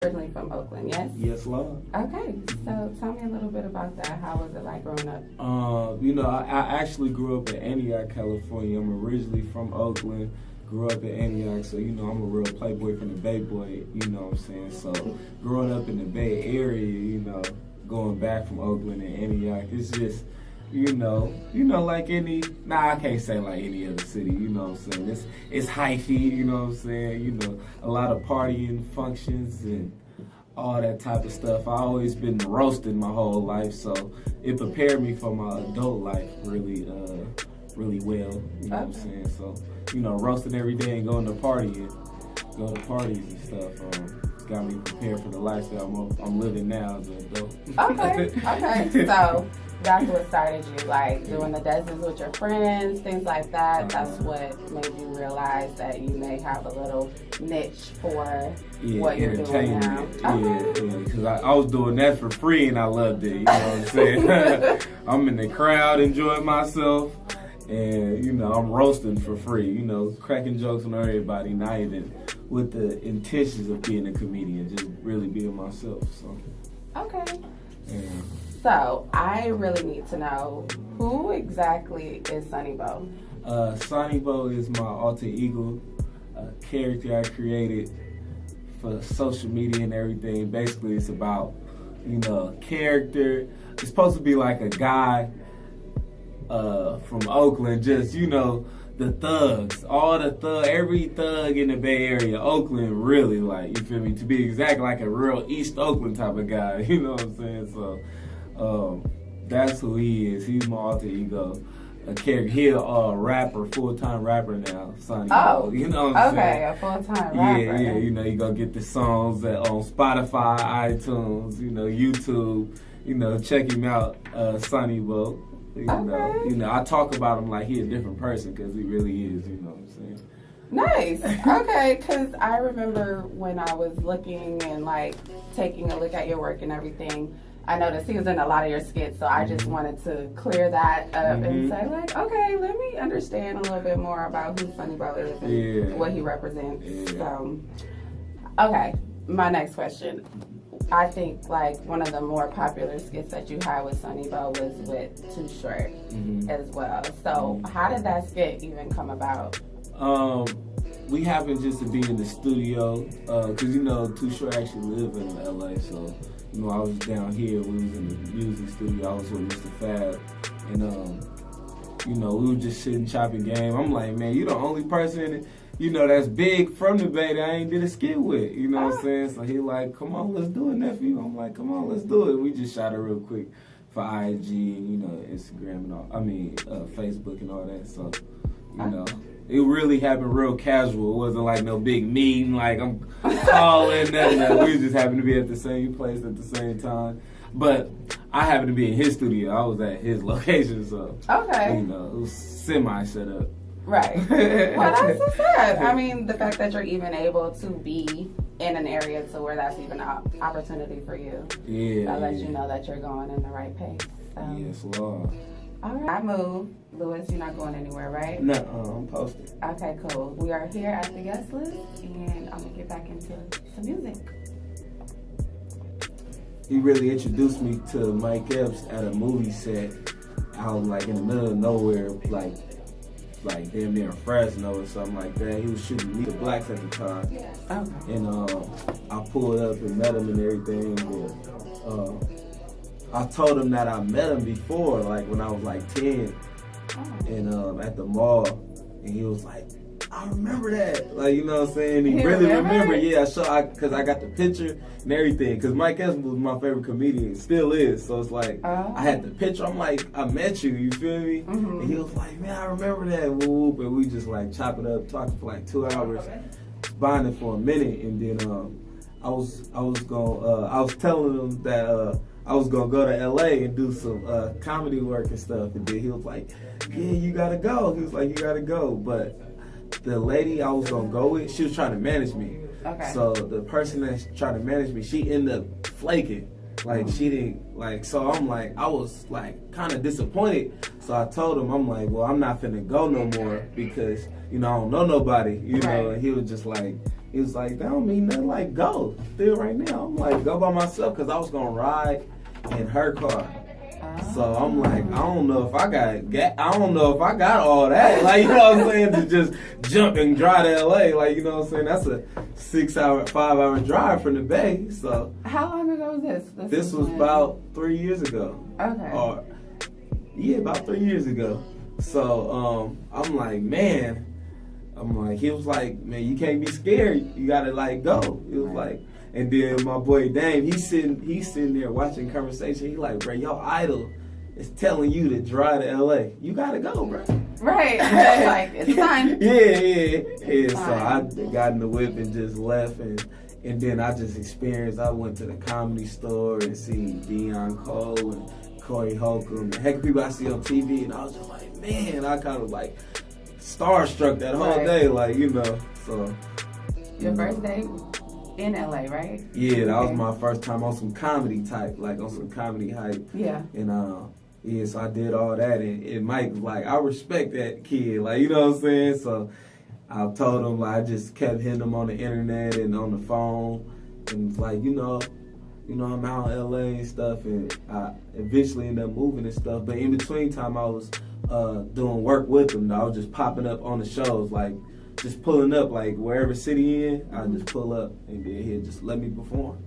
Originally from Oakland, yes? Yes, Lord. Okay, so tell me a little bit about that. How was it like growing up? I actually grew up in Antioch, California. I'm originally from Oakland, grew up in Antioch, so, I'm a real playboy from the Bay Boy, you know what I'm saying? So, growing up in the Bay Area, going back from Oakland and Antioch, it's just, like I can't say like any other city, you know what I'm saying? It's hyphy, you know what I'm saying? A lot of partying functions and all that type of stuff. I always been roasted my whole life, so it prepared me for my adult life really well, you know what I'm saying? So, roasting every day and going to parties and stuff, got me prepared for the lifestyle I'm living now as an adult. Okay. So that's what started you, like doing the dances with your friends, things like that. That's what made you realize that you may have a little niche for what you're doing now. Yeah, because I was doing that for free and I loved it, you know what I'm saying? I'm in the crowd enjoying myself and, I'm roasting for free, cracking jokes on everybody, not even with the intentions of being a comedian, just really being myself, so. Okay. Yeah. So, I really need to know, who exactly is Sonny Bo? Sonny Bo is my alter ego character I created for social media and everything. Basically, it's about, character. It's supposed to be like a guy from Oakland, just, the thugs, every thug in the Bay Area, Oakland really, like, you feel me, to be exact, like a real East Oakland type of guy, you know what I'm saying? So, that's who he is. He's my alter ego. A character. He's a rapper, full-time rapper now, Sonny Bo. You know what I'm saying? Okay, a full-time rapper. Yeah, you gonna get the songs that on Spotify, iTunes, YouTube, check him out, Sonny Bo. I talk about him like he a different person because he really is, you know what I'm saying? Nice. Okay, because I remember when I was looking and like taking a look at your work and everything, I noticed he was in a lot of your skits, so I just wanted to clear that up and say, like, okay, let me understand a little bit more about who Sonny Bo is and what he represents. Yeah. So, okay, my next question. I think, like, one of the more popular skits that you had with Sonny Bo was with Too Short as well. So, how did that skit even come about? We happened just to be in the studio, because, Too Short actually live in LA, so, I was down here, we was in the music studio, I was with Mr. Fab, and, we were just sitting chopping game. I'm like, man, you the only person, that's big from the Bay that I ain't did a skit with, you know what I'm saying? So he like, come on, let's do it, nephew. I'm like, come on, let's do it. We just shot it real quick for IG and, Instagram and all, Facebook and all that, so, it really happened real casual. It wasn't like no big meeting, like I'm calling, nothing. We just happened to be at the same place at the same time. But I happened to be in his studio. I was at his location, so, okay. It was semi set up. Right. Well, that's so sad. I mean, the fact that you're even able to be in an area to where that's even an opportunity for you. Yeah. That lets you know that you're going in the right pace. So. Yes, Lord. All right. I moved. Lewis, you're not going anywhere, right? No, I'm posted. Okay, cool. We are here at the guest list, and I'm going to get back into some music. He really introduced me to Mike Epps at a movie set out like in the middle of nowhere, like damn near Fresno or something like that. He was shooting Meet the Blacks at the time. Okay. And I pulled up and met him and everything. But, I told him that I met him before, like when I was like 10, and at the mall, and he was like, I remember that, like, you know what I'm saying? He really remembered, yeah, because I got the picture and everything, because Mike Epps was my favorite comedian, still is, so it's like, I had the picture, I'm like, I met you feel me? And he was like, man, I remember that, whoop, and we just like chop it up, talking for like 2 hours, bonding for a minute, and then I was telling him that, I was gonna go to LA and do some comedy work and stuff, and then he was like, yeah, you gotta go. He was like, you gotta go. But the lady I was gonna go with, she was trying to manage me. Okay. So the person that's trying to manage me, she ended up flaking. Like, she didn't, like, so I'm like, I was like kind of disappointed. So I told him, I'm like, well, I'm not finna go no more because, I don't know nobody, know, and he was just like, He was like, that don't mean nothing. Like, go. Still right now. I'm like, go by myself because I was going to ride in her car. So I'm like, I don't know if I got all that. Like, you know what I'm saying? To just jump and drive to LA. Like, you know what I'm saying? That's a 5-hour drive from the Bay. So how long ago was this? This was about 3 years ago. Okay. About 3 years ago. So I'm like, man. He was like, man, you can't be scared. You gotta like go. It was like, and then my boy Dame, he's sitting there watching conversation. He like, bro, your idol is telling you to drive to LA. You gotta go, bro. Right. Like, it's time. Yeah. So I got in the whip and just left, and then I just experienced. I went to the Comedy Store and seen Dion Cole and Corey Holcomb, and heck, people I see on TV, and I was just like, man, I kind of like starstruck that whole day, like, you know. So your first day in LA, right? Yeah, that was my first time on some comedy type, like on some comedy hype. Yeah. And so I did all that, and Mike was like, I respect that kid, like, you know what I'm saying? So I told him, like, I just kept hitting him on the internet and on the phone, and was like, you know, I'm out in LA and stuff, and I eventually ended up moving and stuff. But in between time, I was doing work with him. I was just popping up on the shows, like just pulling up, like wherever city in, I just pull up, and then he'd just let me perform.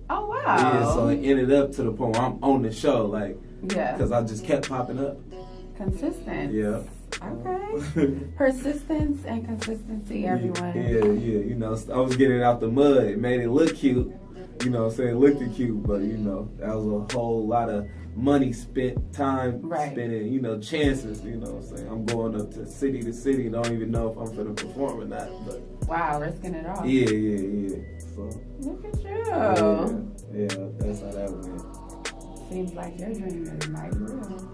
Oh wow! Yeah, so it ended up to the point where I'm on the show, like, because I just kept popping up. Consistent. Yeah. Okay. Persistence and consistency, everyone. Yeah. You know, I was getting it out the mud. It made it look cute. You know what I'm saying? It looked cute, but, you know, that was a whole lot of money spent, time spending, you know, chances, you know what I'm saying? I'm going up to city, don't even know if I'm going to perform or not. But wow, risking it all. Yeah. So look at you. Yeah, that's how that went. Seems like your dream is mighty real.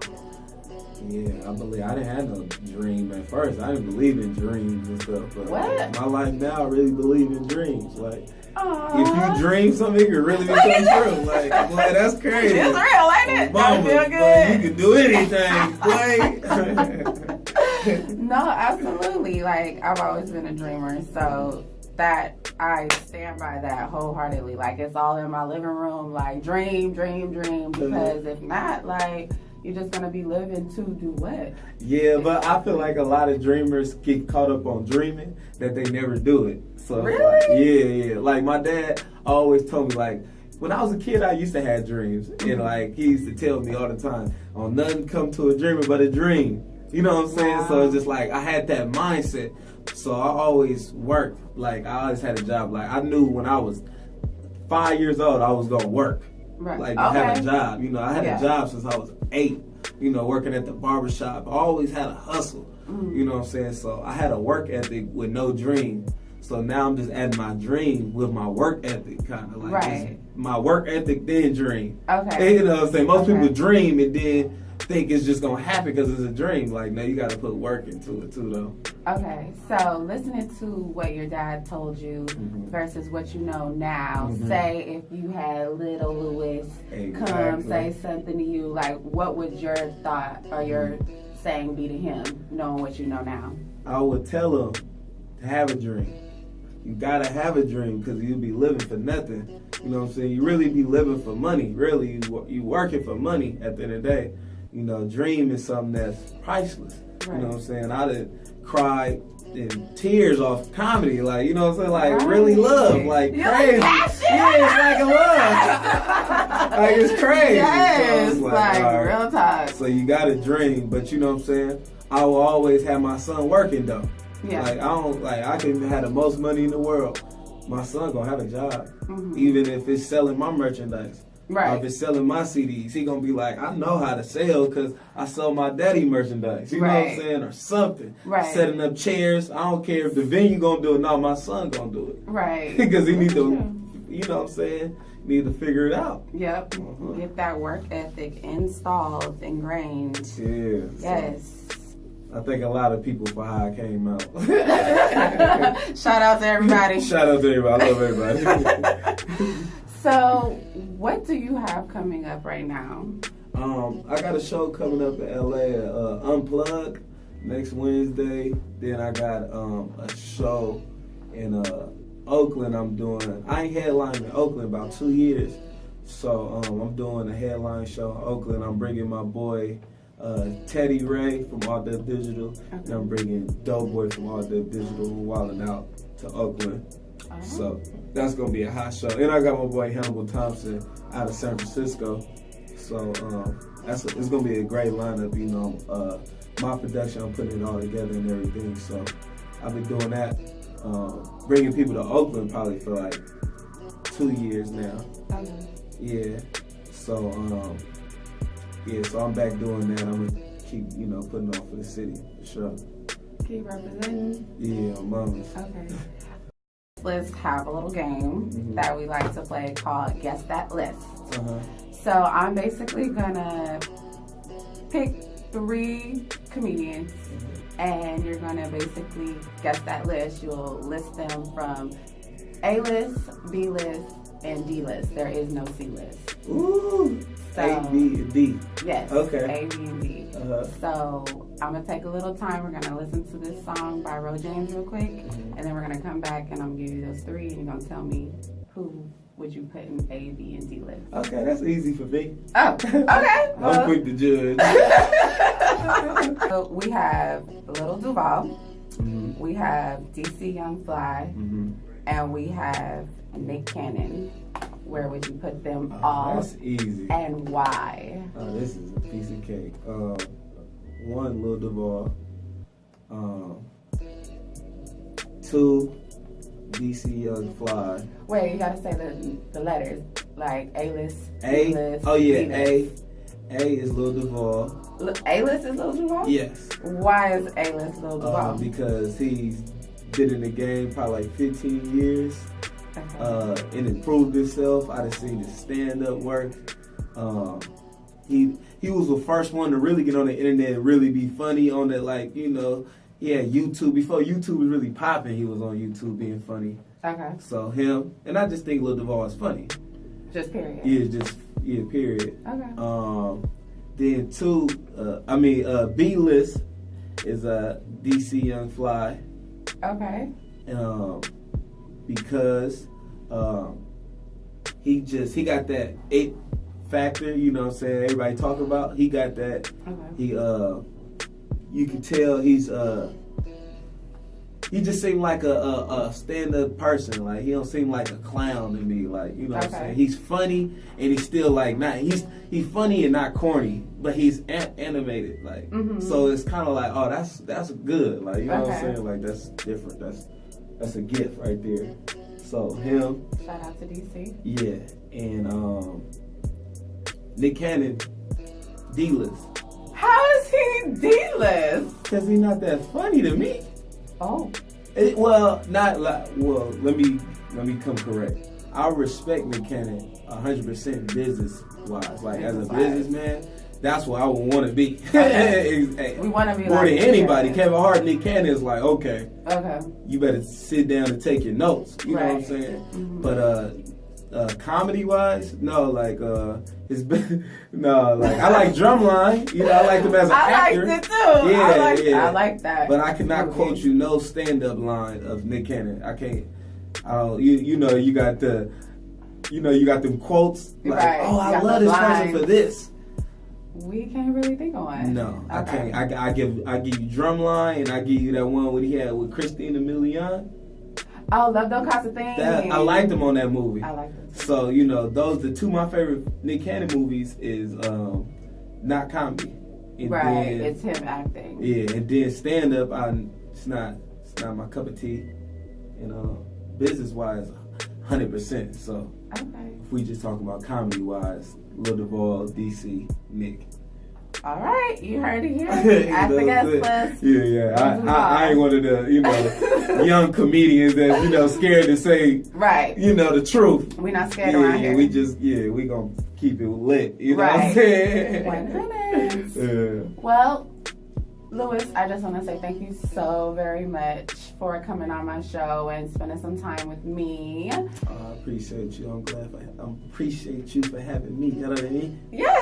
Yeah, I didn't have no dream at first. I didn't believe in dreams and stuff. But what? My life now, I really believe in dreams. Like, aww. If you dream something, it can really become true. Like, boy, that's crazy. It's real, ain't it? Mama, feel good. You can do anything, boy. No, absolutely. Like, I've always been a dreamer, so that I stand by that wholeheartedly. Like, it's all in my living room. Like, dream. Because if not, like, you're just gonna be living to do what? Yeah, but I feel like a lot of dreamers get caught up on dreaming that they never do it. So really? Like, yeah. Like, my dad always told me, like, when I was a kid, I used to have dreams, and like he used to tell me all the time, "Oh, nothing come to a dreamer but a dream." You know what I'm saying? Wow. So it's just like I had that mindset. So I always worked. Like, I always had a job. Like, I knew when I was 5 years old, I was gonna work. Right. Like, have a job. You know, I had a job since I was 8, you know, working at the barbershop. I always had a hustle, you know what I'm saying? So I had a work ethic with no dream. So now I'm just adding my dream with my work ethic, kind of like my work ethic, then dream. Okay. You know what I'm saying? Most people dream and then think it's just going to happen because it's a dream. Like, no, you got to put work into it too, though. Okay, so listening to what your dad told you versus what you know now, say if you had little Louis come say something to you, like, what would your thought or your saying be to him, knowing what you know now? I would tell him to have a dream. You gotta have a dream because you'll be living for nothing. You know what I'm saying? You really be living for money. Really, you working for money at the end of the day. You know, dream is something that's priceless. Right. You know what I'm saying? I done cried in tears off comedy, like, you know what I'm saying? Like, really love, like, crazy. Yeah, it's like a love. Like, it's crazy. Yes, so like real talk. So you gotta dream, but you know what I'm saying? I will always have my son working, though. Yeah. Like, I can have the most money in the world. My son gonna have a job, even if it's selling my merchandise. Right. Or if it's selling my CDs, he gonna be like, I know how to sell because I sell my daddy merchandise. You know what I'm saying? Or something. Right. Setting up chairs. I don't care if the venue gonna do it. No, my son gonna do it. Right. Because he need to, you know what I'm saying? Need to figure it out. Yep. Get that work ethic installed, ingrained. Yeah. Yes. I think a lot of people for how I came out. Shout out to everybody. Shout out to everybody. I love everybody. So, what do you have coming up right now? I got a show coming up in LA, Unplugged, next Wednesday. Then I got a show in Oakland, I ain't headlining in Oakland about 2 years. So I'm doing a headline show in Oakland. I'm bringing my boy Teddy Ray from All Dub Digital, and I'm bringing Doughboy from All Dub Digital and Wildin' Out to Oakland. So that's gonna be a hot show. And I got my boy Hannibal Thompson out of San Francisco. So it's gonna be a great lineup. You know, my production, I'm putting it all together and everything. So I've been doing that, bringing people to Oakland probably for like 2 years now. Yeah. So so I'm back doing that. I'm gonna keep, putting on for the city for sure. Keep representing. Yeah, mamas. Okay. Let's have a little game that we like to play called Guess That List. So I'm basically gonna pick 3 comedians, and you're gonna basically guess that list. You'll list them from A-list, B-list, and D-list. There is no C-list. Ooh. So, A, B, and D. Yes. Okay. A, B, and D. So I'm gonna take a little time. We're gonna listen to this song by Ro James real quick, and then we're gonna come back and I'm gonna give you those 3, and you're gonna tell me who would you put in A, B, and D list. Okay, that's easy for me. Oh, okay. I'm quick to judge. So we have Little Duval, we have DC Young Fly, and we have Nick Cannon. Where would you put them all? That's easy. And why? This is a piece of cake. 1, Lil Duval. 2, DC Young Fly. Wait, you gotta say the letters, like A-list, A. B-list, Oh yeah, B-list. A is Lil Duval. A-list is Lil Duval? Yes. Why is A-list Lil Duval? Because he's been in the game probably like 15 years. And improved himself. I done seen his stand-up work. He was the first one to really get on the internet and really be funny on it. Like, he had YouTube. Before YouTube was really popping, he was on YouTube being funny. Okay. So him, and I just think Lil Duval is funny. Just period. Yeah, period. Okay. Then 2, B-list is DC Young Fly. Okay. Because he got that it factor, you know what I'm saying, everybody talk about. He got that. Okay. You can tell he just seemed like a stand-up person. Like, he don't seem like a clown to me. Like, you know what I'm saying? He's funny, and he's still like not. He's funny and not corny, but he's animated. Like, so it's kind of like, oh, that's good. Like, you know what I'm saying? Like, that's different. That's a gift right there. So him. Shout out to DC. Yeah, and Nick Cannon, D-list. How is he D-list? Because he's not that funny to me. Oh. Let me come correct. I respect Nick Cannon 100% business-wise. Like, as a businessman, that's what I would want to be. We want to be more than anybody. Kevin Hart, Nick Cannon is like, okay, you better sit down and take your notes. You know what I'm saying? But comedy-wise, no, like I like Drumline. You know, I like him as an actor. I liked it too. Yeah, I like that. But I cannot quote you no stand-up line of Nick Cannon. I can't. You got them quotes like, oh, I love this person for this. We can't really think of one. No, I can't. I give you Drumline, and I give you that one what he had with Christina Milian. Oh, Love Don't Cost a Thing. I liked him on that movie. I liked it too. So, those the 2 of my favorite Nick Cannon movies is not comedy. And then, it's him acting. Yeah, and then stand up, it's not my cup of tea. Business wise, 100%. So if we just talk about comedy wise, Lil Duval, DC, Nick. All right, you heard it here at the guest list. Yeah. I ain't one of the young comedians that scared to say the truth. We're not scared around here. We gonna keep it lit. You know what I'm saying? 100. Well, Louis, I just want to say thank you so very much for coming on my show and spending some time with me. I appreciate you. I appreciate you for having me. You know what I mean? Yeah.